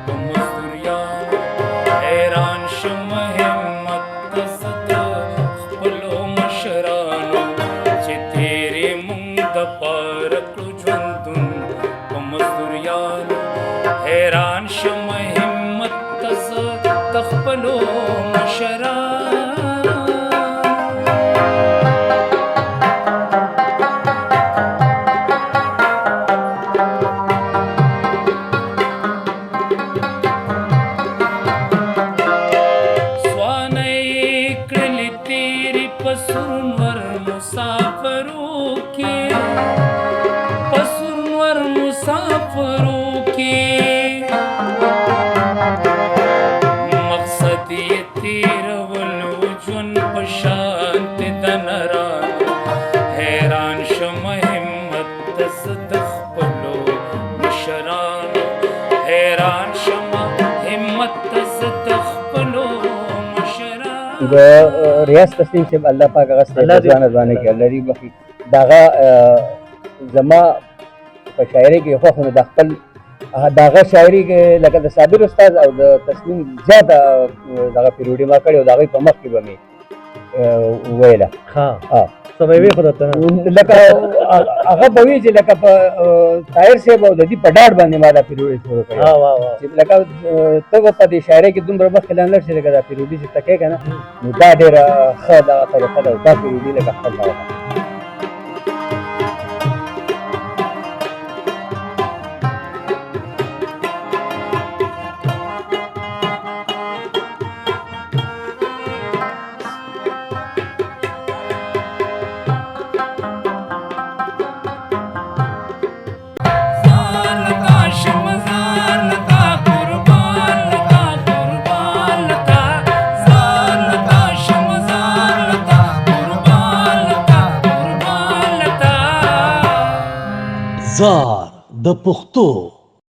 په مزدوریانو حیران شم همت ته زه د خپلو مشرانو چې تېرې مونږ دپاره کړو ژوندون په مزدوریانو حیران شم همت ته زه د خپلو مشرانو مسافروں کی مقصد یہ تیرول ژوند په شانت د نرانو حیران شم همت ته زه د خپلو مشرانو حیران شم همت ته زه د خپلو مشرانو د ریاض تسلیم صاحب الله پاک هغه ځوانه کې الله دې بخي دغه زما په شاعري کې خو د خپل دغه شاعري کې لکه د صابر استاد او د تسلیم زیاته دغه پیروډي ما کړی او دغه په مخ کې به مې ویله ها سموي خو درته لکه هغه به وي چې لکه په طاهر صاحب او د دې په ډاډ باندې ما دا پیروډي شروع کړی چې لکه ته په دې شاعري کې دومره مخکې لاندې شي لکه دا پیروډي چې تکې که نه نو دا ډېره ښه دغه طریقه ده دا پیروډي لکه خپل دغه زار د پښتو